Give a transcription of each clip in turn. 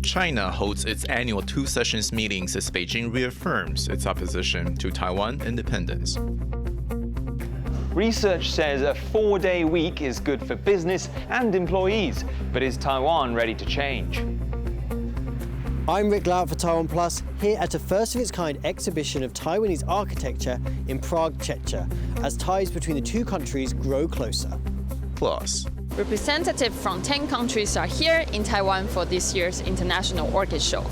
China holds its annual two sessions meetings as Beijing reaffirms its opposition to Taiwan independence. Research says a 4-day week is good for business and employees, but is Taiwan ready to change? I'm Rick Lout for TaiwanPlus, here at a first-of-its-kind exhibition of Taiwanese architecture in Prague, Czechia, as ties between the two countries grow closer. Plus, representatives from 10 countries are here in Taiwan for this year's International Orchid Show.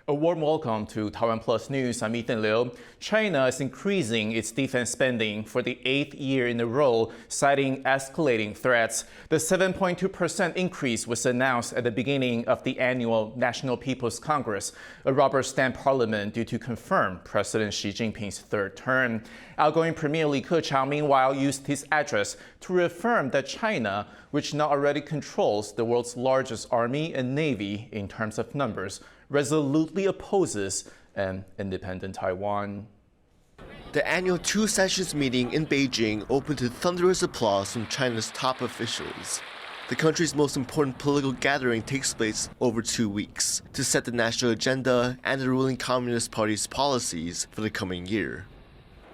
a warm welcome to Taiwan Plus News. I'm Ethan Liu. China is increasing its defense spending for the 8th year in a row, citing escalating threats. The 7.2% increase was announced at the beginning of the annual National People's Congress, a rubber stamp parliament due to confirm President Xi Jinping's third term. Outgoing Premier Li Keqiang, meanwhile, used his address to reaffirm that China, which now already controls the world's largest army and navy in terms of numbers, resolutely opposes an independent Taiwan. The annual two-sessions meeting in Beijing opened to thunderous applause from China's top officials. The country's most important political gathering takes place over 2 weeks to set the national agenda and the ruling Communist Party's policies for the coming year.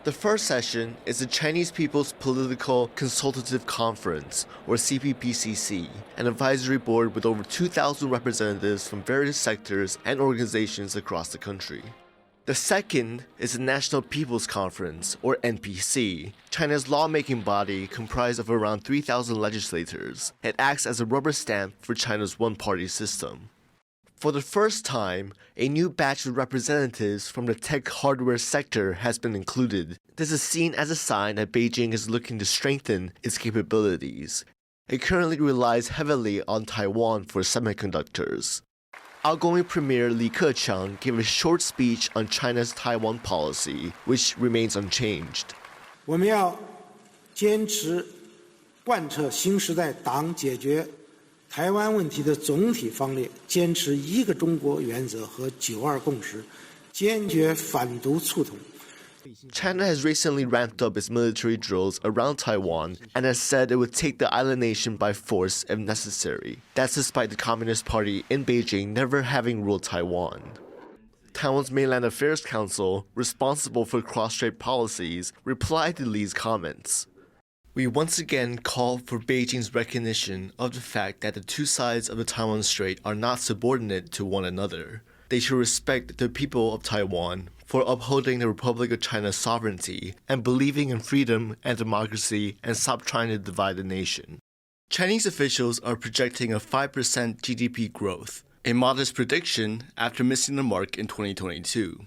The first session is the Chinese People's Political Consultative Conference, or CPPCC, an advisory board with over 2,000 representatives from various sectors and organizations across the country. The second is the National People's Conference, or NPC, China's lawmaking body comprised of around 3,000 legislators. It acts as a rubber stamp for China's one-party system. For the first time, a new batch of representatives from the tech hardware sector has been included. This is seen as a sign that Beijing is looking to strengthen its capabilities. It currently relies heavily on Taiwan for semiconductors. Outgoing Premier Li Keqiang gave a short speech on China's Taiwan policy, which remains unchanged. 我们要坚持贯彻新时代党解决台湾问题的总体方略，坚持一个中国原则和9·2共识，坚决反独促统。 China has recently ramped up its military drills around Taiwan and has said it would take the island nation by force if necessary. That's despite the Communist Party in Beijing never having ruled Taiwan. Taiwan's Mainland Affairs Council, responsible for cross-strait policies, replied to Li's comments. We once again call for Beijing's recognition of the fact that the two sides of the Taiwan Strait are not subordinate to one another. They should respect the people of Taiwan for upholding the Republic of China's sovereignty and believing in freedom and democracy and stop trying to divide the nation. Chinese officials are projecting a 5% GDP growth, a modest prediction after missing the mark in 2022.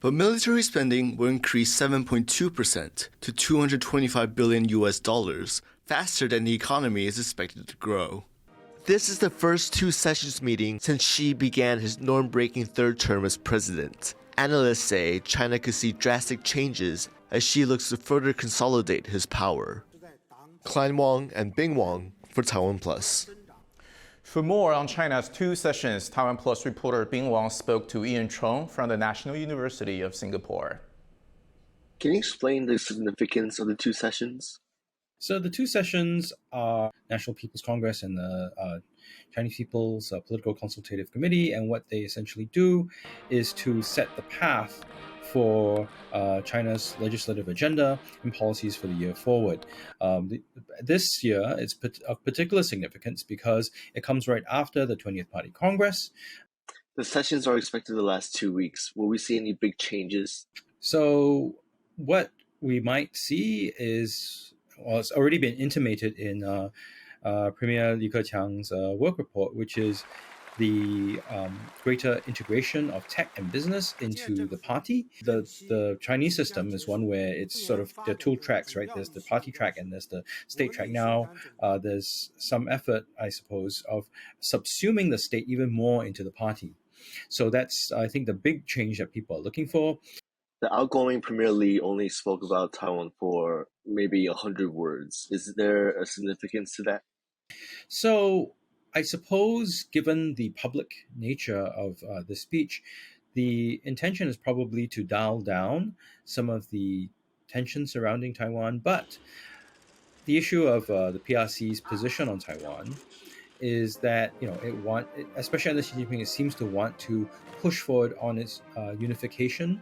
But military spending will increase 7.2% to $225 billion, faster than the economy is expected to grow. This is the first two-sessions meeting since Xi began his norm-breaking third term as president. Analysts say China could see drastic changes as Xi looks to further consolidate his power. Klein Wang and Bing Wang for Taiwan Plus. For more on China's two sessions, Taiwan Plus reporter Bing Wang spoke to Ian Chong from the National University of Singapore. Can you explain the significance of the two sessions? So the two sessions are National People's Congress and the Chinese People's Political Consultative Committee, and what they essentially do is to set the path for China's legislative agenda and policies for the year forward. This year is of particular significance because it comes right after the 20th Party Congress. The sessions are expected to last 2 weeks. Will we see any big changes? So what we might see is, well, it's already been intimated in Premier Li Keqiang's work report, which is the greater integration of tech and business into the party. The Chinese system is one where it's sort of, there are two tracks, right? There's the party track and there's the state track. Now there's some effort, I suppose, of subsuming the state even more into the party. So that's, I think, the big change that people are looking for. The outgoing Premier Li only spoke about Taiwan for maybe 100 words. Is there a significance to that? So I suppose, given the public nature of the speech, the intention is probably to dial down some of the tensions surrounding Taiwan. But the issue of the PRC's position on Taiwan is that especially under Xi Jinping, it seems to want to push forward on its unification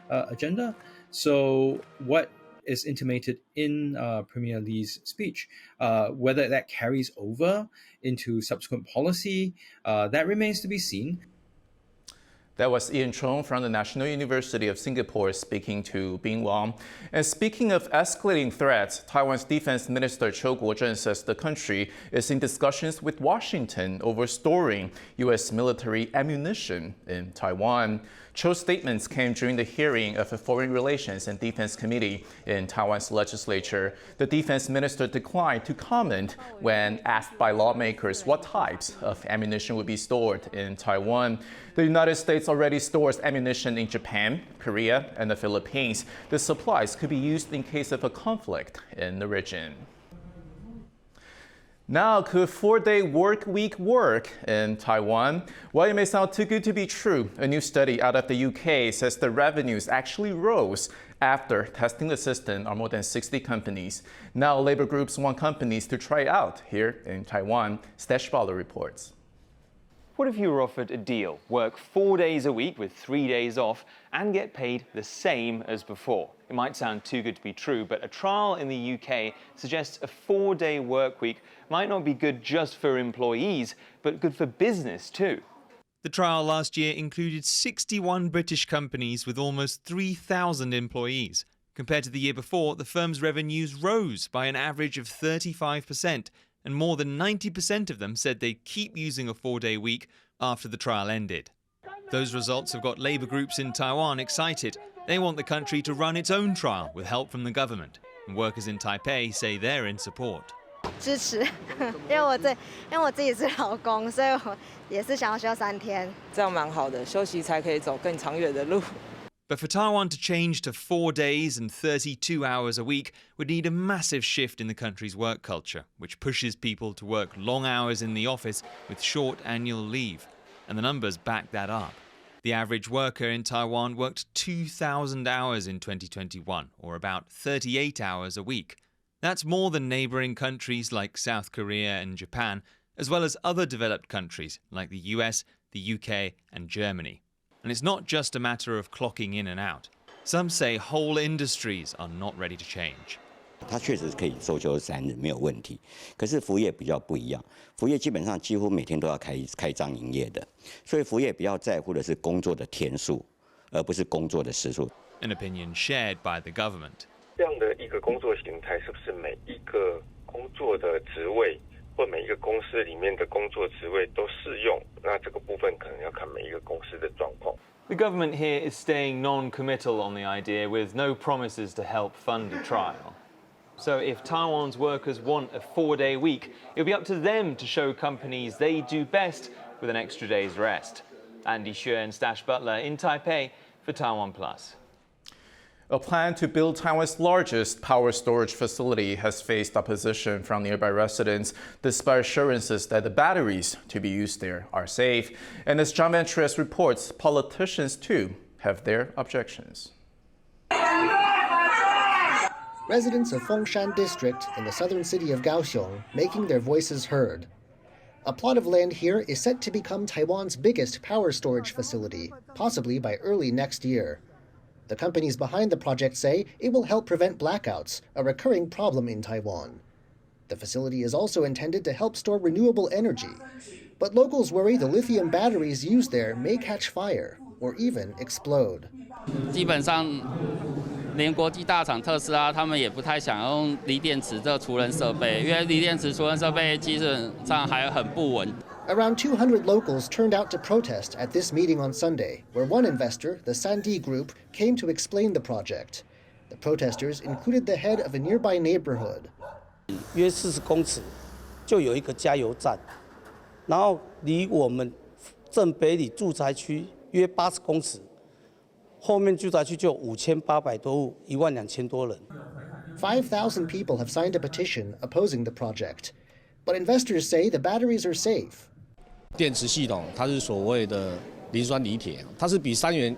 agenda. So what is intimated in Premier Li's speech, whether that carries over into subsequent policy, that remains to be seen. That was Ian Chong from the National University of Singapore speaking to Bing Wang. And speaking of escalating threats, Taiwan's Defense Minister Chiu Kuo-zhen says the country is in discussions with Washington over storing U.S. military ammunition in Taiwan. Chiu's statements came during the hearing of a Foreign Relations and Defense Committee in Taiwan's legislature. The defense minister declined to comment when asked by lawmakers what types of ammunition would be stored in Taiwan. The United States already stores ammunition in Japan, Korea, and the Philippines. The supplies could be used in case of a conflict in the region. Now, could 4-day work week work in Taiwan? Well, it may sound too good to be true. A new study out of the UK says the revenues actually rose after testing the system on more than 60 companies. Now, labor groups want companies to try it out here in Taiwan. Stesh Bala reports. What if you were offered a deal, work 4 days a week with 3 days off, and get paid the same as before? It might sound too good to be true, but a trial in the UK suggests a 4-day work week might not be good just for employees, but good for business too. The trial last year included 61 British companies with almost 3,000 employees. Compared to the year before, the firm's revenues rose by an average of 35%, and more than 90% of them said they'd keep using a 4-day week after the trial ended. Those results have got labour groups in Taiwan excited. They want the country to run its own trial with help from the government. And workers in Taipei say they're in support. 支持，因为我自己是劳工，所以我也是想要休3天，这样蛮好的，休息才可以走更长远的路。 But for Taiwan to change to 4 days and 32 hours a week would need a massive shift in the country's work culture, which pushes people to work long hours in the office with short annual leave. And the numbers back that up. The average worker in Taiwan worked 2,000 hours in 2021, or about 38 hours a week. That's more than neighbouring countries like South Korea and Japan, as well as other developed countries like the US, the UK and Germany. And it's not just a matter of clocking in and out. Some say whole industries are not ready to change. 它确实可以周休3日没有问题，可是服务业比较不一样，服务业基本上几乎每天都要开张营业的，所以服务业比较在乎的是工作的天数，而不是工作的时数。An opinion shared by the government. 这样的一个工作形态，是不是每一个工作的职位或每一个公司里面的工作职位都适用？那这个部分可能要看每一个公司的状况。 The government here is staying non-committal on the idea with no promises to help fund a trial. So if Taiwan's workers want a 4-day week, it'll be up to them to show companies they do best with an extra day's rest. Andy Xue and Stash Butler in Taipei for TaiwanPlus. A plan to build Taiwan's largest power storage facility has faced opposition from nearby residents, despite assurances that the batteries to be used there are safe. And as John Van Tres reports, politicians too have their objections. Residents of Fengshan District in the southern city of Kaohsiung making their voices heard. A plot of land here is set to become Taiwan's biggest power storage facility, possibly by early next year. The companies behind the project say it will help prevent blackouts, a recurring problem in Taiwan. The facility is also intended to help store renewable energy. But locals worry the lithium batteries used there may catch fire or even explode. 基本上连国际大厂特斯拉他们也不太想用锂电池这储能设备，因为锂电池储能设备基本上还很不稳。 Around 200 locals turned out to protest at this meeting on Sunday, where one investor, the Sandi Group, came to explain the project. The protesters included the head of a nearby neighborhood. 约40公尺就有一个加油站，然后离我们正北里住宅区约80公尺，后面住宅区就5800多户，12000多人。 5,000 people have signed a petition opposing the project. but investors say the batteries are safe. 电池系统它是所谓的磷酸锂铁，它是比三元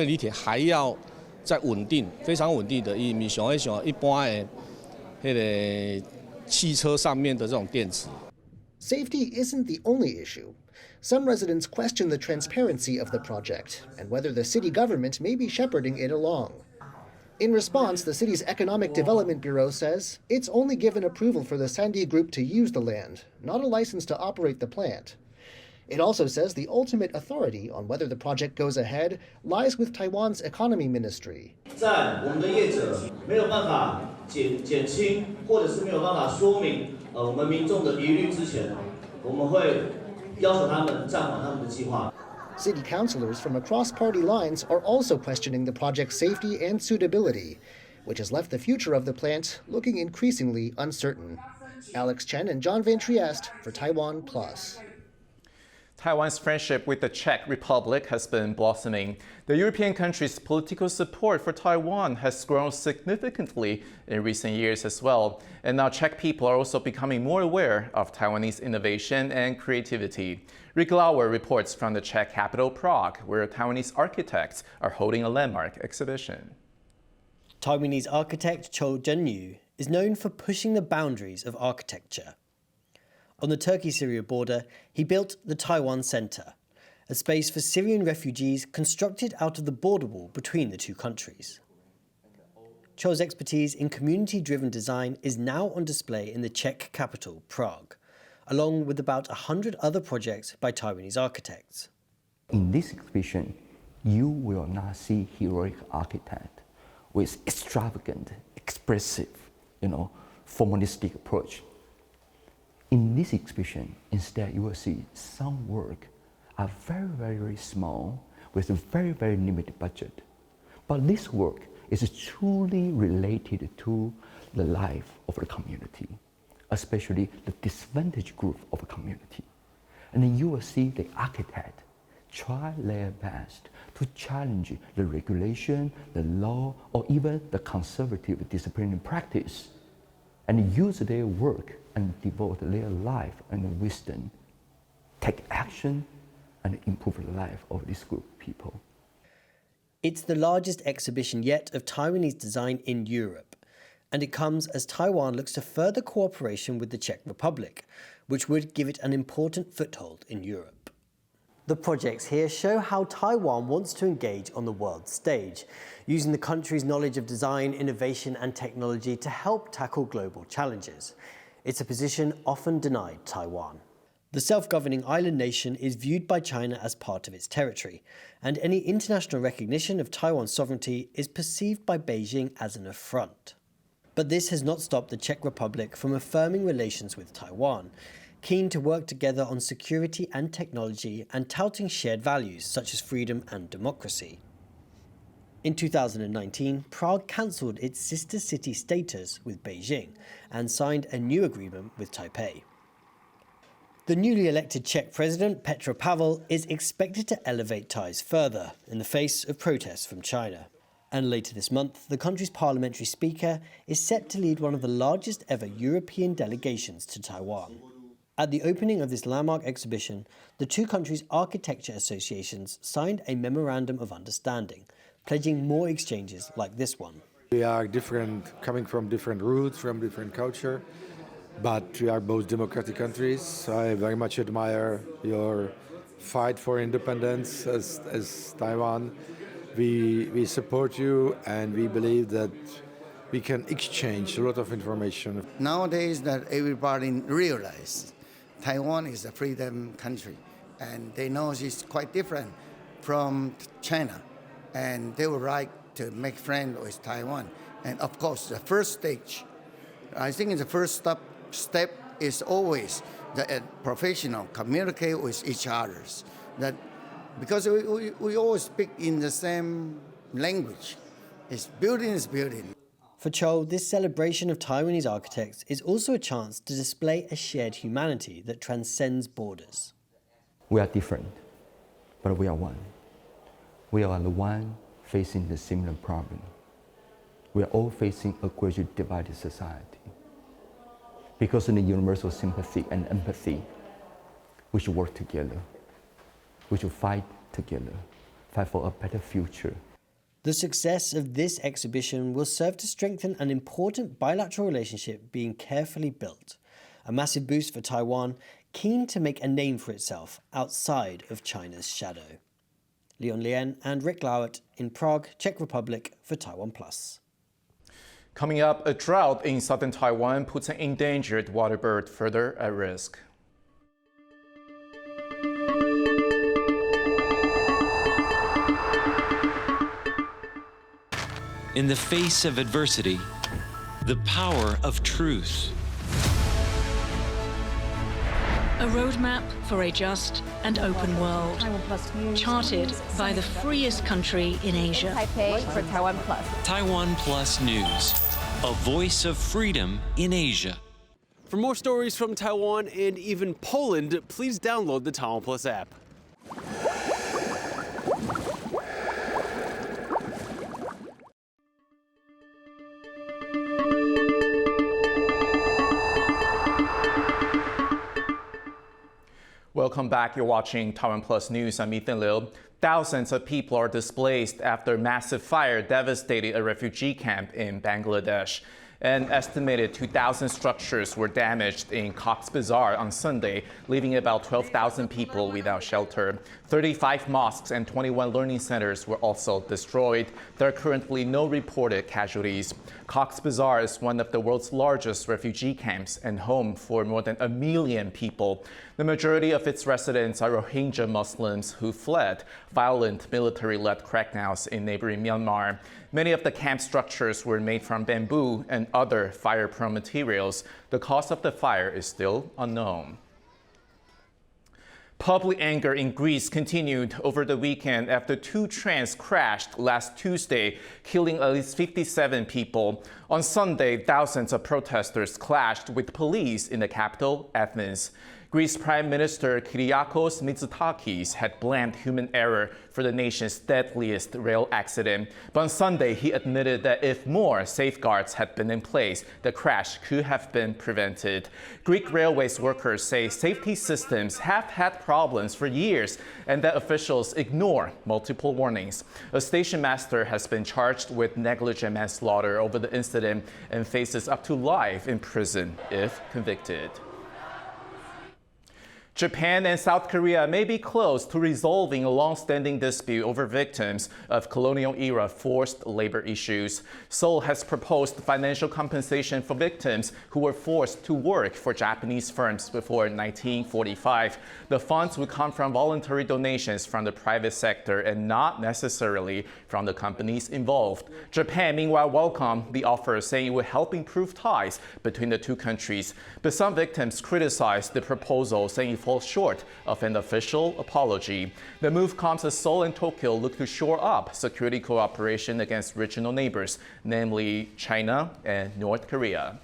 锂铁还要再稳定，非常稳定的。伊咪像一般的那个汽车上面的这种电池。Safety isn't the only issue. Some residents question the transparency of the project and whether the city government may be shepherding it along. In response, the city's Economic Development Bureau says it's only given approval for the Sandy Group to use the land, not a license to operate the plant. It also says the ultimate authority on whether the project goes ahead lies with Taiwan's economy ministry. 在我们的业者没有办法减轻或者是没有办法说明我们民众的疑虑之前，我们会要求他们暂缓他们的计划。 City councilors from across party lines are also questioning the project's safety and suitability, which has left the future of the plant looking increasingly uncertain. Alex Chen and John Van Trieste for TaiwanPlus. Taiwan's friendship with the Czech Republic has been blossoming. The European country's political support for Taiwan has grown significantly in recent years as well. And now Czech people are also becoming more aware of Taiwanese innovation and creativity. Rick Lauer reports from the Czech capital Prague, where Taiwanese architects are holding a landmark exhibition. Taiwanese architect Cho Zhenyu is known for pushing the boundaries of architecture. On the Turkey-Syria border, he built the Taiwan Center, a space for Syrian refugees constructed out of the border wall between the two countries. Cho's expertise in community-driven design is now on display in the Czech capital, Prague, along with about 100 other projects by Taiwanese architects. In this exhibition, you will not see heroic architect with extravagant, expressive, formalistic approach. In this exhibition, instead, you will see some work are very, very, very small with a very, very limited budget. But this work is truly related to the life of the community, especially the disadvantaged group of a community. And then you will see the architect try their best to challenge the regulation, the law, or even the conservative disciplinary practice, and use their work and devote their life and wisdom, take action, and improve the life of this group of people. It's the largest exhibition yet of Taiwanese design in Europe, and it comes as Taiwan looks to further cooperation with the Czech Republic, which would give it an important foothold in Europe. The projects here show how Taiwan wants to engage on the world stage, using the country's knowledge of design, innovation, and technology to help tackle global challenges. It's a position often denied Taiwan. The self-governing island nation is viewed by China as part of its territory, and any international recognition of Taiwan's sovereignty is perceived by Beijing as an affront. But this has not stopped the Czech Republic from affirming relations with Taiwan, keen to work together on security and technology and touting shared values such as freedom and democracy. In 2019, Prague cancelled its sister city status with Beijing and signed a new agreement with Taipei. The newly elected Czech president, Petr Pavel, is expected to elevate ties further in the face of protests from China. And later this month, the country's parliamentary speaker is set to lead one of the largest ever European delegations to Taiwan. At the opening of this landmark exhibition, the two countries' architecture associations signed a memorandum of understanding, pledging more exchanges like this one. We are different, coming from different roots, from different culture, but we are both democratic countries. I very much admire your fight for independence as Taiwan. We support you, and we believe that we can exchange a lot of information. Nowadays that everybody realizes Taiwan is a freedom country, and they know it's quite different from China, and they would like to make friends with Taiwan. And of course, the first stage, I think the first step is always the professional communicate with each other. That because we always speak in the same language. It's building is building. For Cho, this celebration of Taiwanese architects is also a chance to display a shared humanity that transcends borders. We are different, but we are one. We are the one facing the similar problem. We are all facing a gradually divided society. because of the universal sympathy and empathy, we should work together. We should fight together, fight for a better future. The success of this exhibition will serve to strengthen an important bilateral relationship being carefully built, a massive boost for Taiwan, keen to make a name for itself outside of China's shadow. Leon Lien and Rick Lauert in Prague, Czech Republic for TaiwanPlus. Coming up, a drought in southern Taiwan puts an endangered water bird further at risk. In the face of adversity, the power of truth. A roadmap for a just and open world, charted by the freest country in Asia. Taipei for TaiwanPlus. TaiwanPlus News, a voice of freedom in Asia. For more stories from Taiwan and even Poland, please download the TaiwanPlus app. Welcome back. You're watching TaiwanPlus News. I'm Ethan Liu. Thousands of people are displaced after massive fire devastated a refugee camp in Bangladesh. An estimated 2,000 structures were damaged in Cox's Bazar on Sunday, leaving about 12,000 people without shelter. 35 mosques and 21 learning centers were also destroyed. There are currently no reported casualties. Cox's Bazar is one of the world's largest refugee camps and home for more than 1 million people. The majority of its residents are Rohingya Muslims who fled violent military-led crackdowns in neighboring Myanmar. Many of the camp structures were made from bamboo and other fire-prone materials. The cause of the fire is still unknown. Public anger in Greece continued over the weekend after 2 trains crashed last Tuesday, killing at least 57 people. On Sunday, thousands of protesters clashed with police in the capital, Athens. Greece Prime Minister Kyriakos Mitsotakis had blamed human error for the nation's deadliest rail accident. But on Sunday, he admitted that if more safeguards had been in place, the crash could have been prevented. Greek railways workers say safety systems have had problems for years and that officials ignore multiple warnings. A station master has been charged with negligent manslaughter over the incident and faces up to life in prison if convicted. Japan and South Korea may be close to resolving a long-standing dispute over victims of colonial-era forced labor issues. Seoul has proposed financial compensation for victims who were forced to work for Japanese firms before 1945. The funds would come from voluntary donations from the private sector and not necessarily from the companies involved. Japan, meanwhile, welcomed the offer, saying it would help improve ties between the two countries. But some victims criticized the proposal, saying it falls short of an official apology. The move comes as Seoul and Tokyo look to shore up security cooperation against regional neighbors, namely China and North Korea.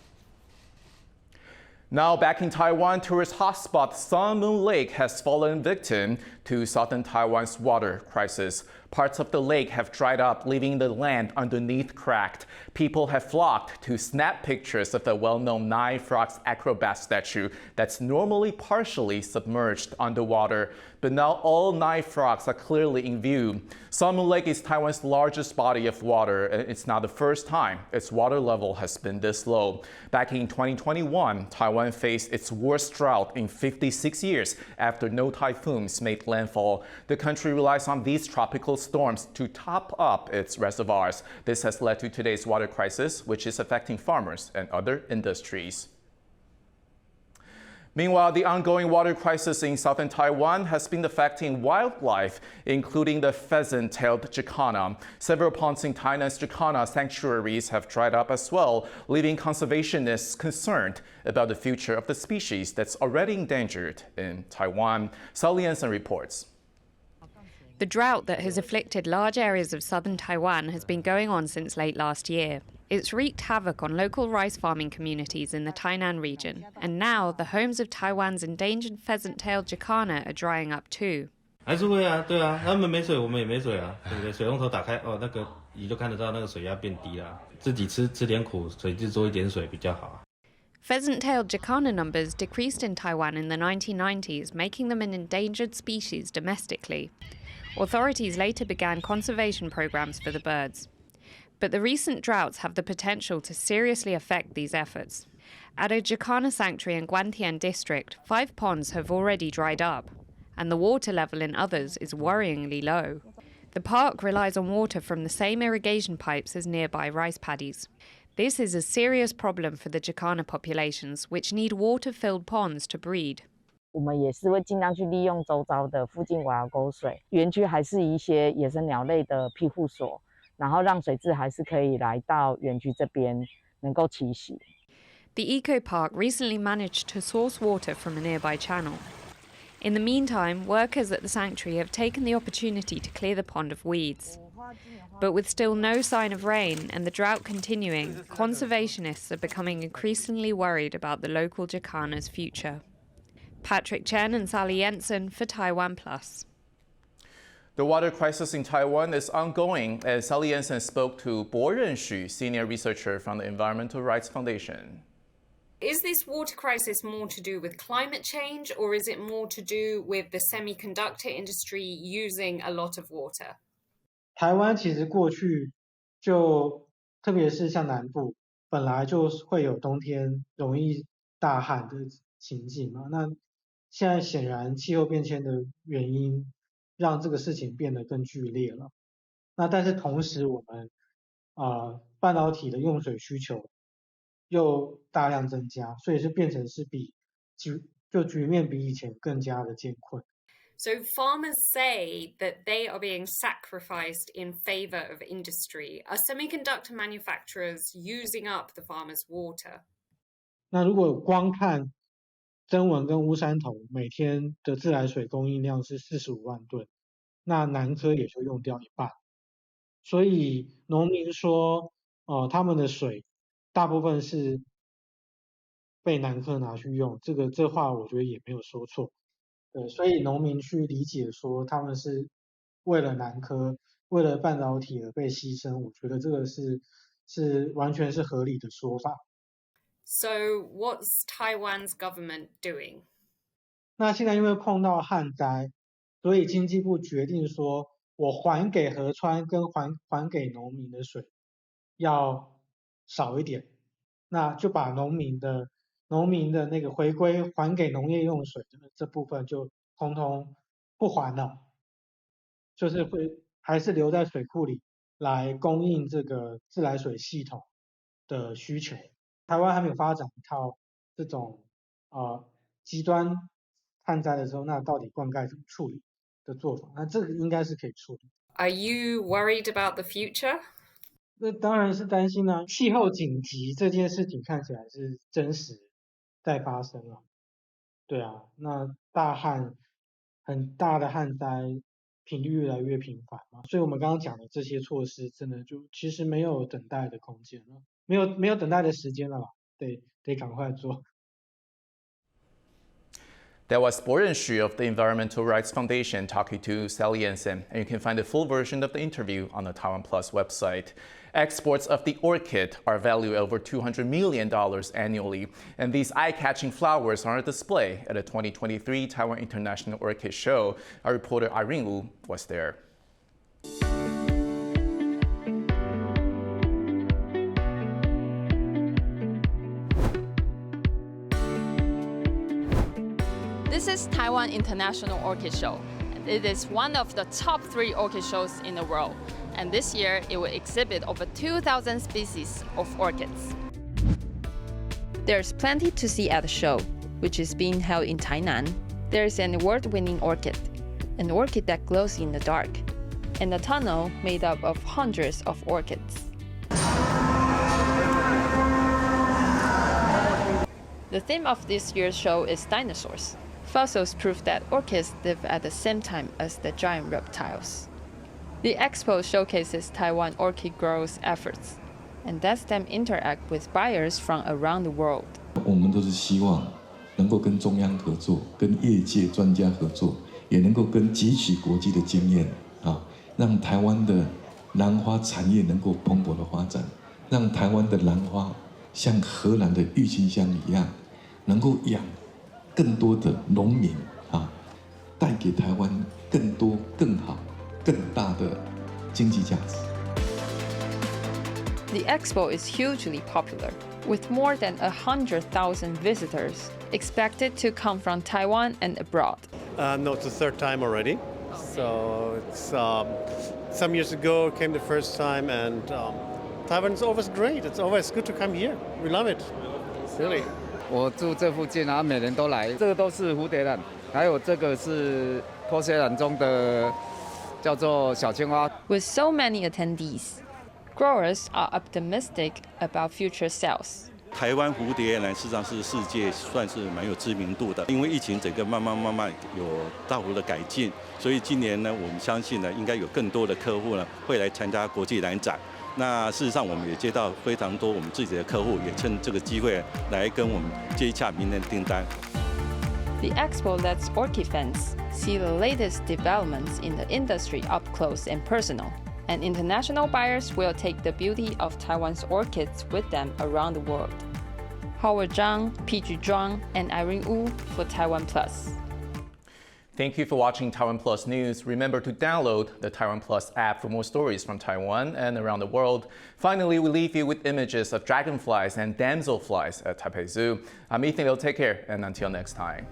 Now back in Taiwan, tourist hotspot Sun Moon Lake has fallen victim to southern Taiwan's water crisis. Parts of the lake have dried up, leaving the land underneath cracked. People have flocked to snap pictures of the well-known 9 Frogs acrobat statue that's normally partially submerged underwater. But now all 9 frogs are clearly in view. Sun Moon Lake is Taiwan's largest body of water, and it's not the first time its water level has been this low. Back in 2021, Taiwan faced its worst drought in 56 years after no typhoons made landfall. The country relies on these tropical storms to top up its reservoirs. This has led to today's water crisis, which is affecting farmers and other industries. Meanwhile, the ongoing water crisis in southern Taiwan has been affecting wildlife, including the pheasant-tailed jacana. Several ponds in Tainan's jacana sanctuaries have dried up as well, leaving conservationists concerned about the future of the species that's already endangered in Taiwan. Sao Liansen reports. The drought that has afflicted large areas of southern Taiwan has been going on since late last year. It's wreaked havoc on local rice farming communities in the Tainan region, and now the homes of Taiwan's endangered pheasant tailed jacana are drying up too. 还是会啊，对啊，他们没水，我们也没水啊，对不对？水龙头打开，哦，那个你就看得到那个水压变低了。自己吃点苦，水质多一点水比较好。Pheasant-tailed jacana numbers decreased in Taiwan in the 1990s, making them an endangered species domestically. Authorities later began conservation programs for the birds. But the recent droughts have the potential to seriously affect these efforts. At a jacana sanctuary in Guantian district, 5 ponds have already dried up, and the water level in others is worryingly low. The park relies on water from the same irrigation pipes as nearby rice paddies. This is a serious problem for the jacana populations, which need water-filled ponds to breed. 我们也是会尽量去利用周遭的附近瓦沟水，园区还是一些野生鸟类的庇护所，然后让水质还是可以来到园区这边能够栖息。The eco park recently managed to source water from a nearby channel. In the meantime, workers at the sanctuary have taken the opportunity to clear the pond of weeds. But with still no sign of rain and the drought continuing, conservationists are becoming increasingly worried about the local jacana's future. Patrick Chen and Sally Jensen for TaiwanPlus. The water crisis in Taiwan is ongoing, and Sally Jensen spoke to Bo Renxu, senior researcher from the Environmental Rights Foundation. Is this water crisis more to do with climate change, or is it more to do with the semiconductor industry using a lot of water? 台湾其实过去就，特别是像南部，本来就会有冬天容易大旱的情景嘛。那现在显然气候变迁的原因，让这个事情变得更剧烈了。那但是同时我们半导体的用水需求又大量增加，所以是变成是局面比以前更加的艰困。So farmers say that they are being sacrificed in favor of industry. Are semiconductor manufacturers using up the farmers' water? 那如果光看曾文跟乌山头每天的自来水供应量是45万吨，那南科也就用掉一半。所以农民说，他们的水大部分是被南科拿去用，这话我觉得也没有说错。对，所以农民去理解说他们是为了南科、为了半导体而被牺牲，我觉得这个是完全是合理的说法。So what's Taiwan's government doing? 那现在因为碰到旱灾，所以经济部决定说，我还给河川跟还给农民的水要少一点，那就把农民的那个回归还给农业用水的这部分就通通不还了，就是会还是留在水库里来供应这个自来水系统的需求。台湾还没有发展一套这种极端旱灾的时候，那到底灌溉怎么处理的做法？那这个应该是可以处理。Are you worried about the future? 那当然是担心啊，气候紧急这件事情看起来是真实在发生了。对啊，那很大的旱灾频率越来越频繁嘛，所以我们刚刚讲的这些措施真的就其实没有等待的空间了，没有等待的时间了啦，得赶快做。That was Bo Renxu of the Environmental Rights Foundation talking to Sally Jensen, and you can find the full version of the interview on the TaiwanPlus website. Exports of the orchid are valued over $200 million annually, and these eye-catching flowers are on display at the 2023 Taiwan International Orchid Show. Our reporter Irene Wu was there. This is Taiwan International Orchid Show. It is one of the top 3 orchid shows in the world. And this year, it will exhibit over 2,000 species of orchids. There's plenty to see at the show, which is being held in Tainan. There's an award-winning orchid, an orchid that glows in the dark, and a tunnel made up of hundreds of orchids. The theme of this year's show is dinosaurs. Fossils prove that orchids live at the same time as the giant reptiles. The expo showcases Taiwan orchid growers' efforts and lets them interact with buyers from around the world. 我们都是希望能够跟中央合作，跟业界专家合作，也能够跟汲取国际的经验让台湾的兰花产业能够蓬勃的发展，让台湾的兰花像荷兰的郁金香一样，能够养更多的农民啊，带给台湾更多、更好、更大的经济价值。The expo is hugely popular, with more than 100,000 visitors expected to come from Taiwan and abroad. No, it's the third time already. So it's some years ago came the first time, and Taiwan is always great. It's always good to come here. We love it, really. 我住这附近啊，每年都来。这个都是蝴蝶兰，还有这个是拖鞋兰中的叫做小青蛙。With so many attendees, growers are optimistic about future sales. 台湾蝴蝶兰事实上是世界算是蛮有知名度的，因为疫情整个慢慢有大幅的改进，所以今年呢，我们相信呢，应该有更多的客户呢会来参加国际兰展。那事实上，我们也接到非常多我们自己的客户，也趁这个机会来跟我们接洽明年的订单。The expo lets orchid fans see the latest developments in the industry up close and personal, and international buyers will take the beauty of Taiwan's orchids with them around the world. Howard Zhang, PG Zhuang, and Irene Wu for TaiwanPlus. Thank you for watching TaiwanPlus News. Remember to download the TaiwanPlus app for more stories from Taiwan and around the world. Finally, we leave you with images of dragonflies and damselflies at Taipei Zoo. I'm Ethan Liu. Take care, and until next time.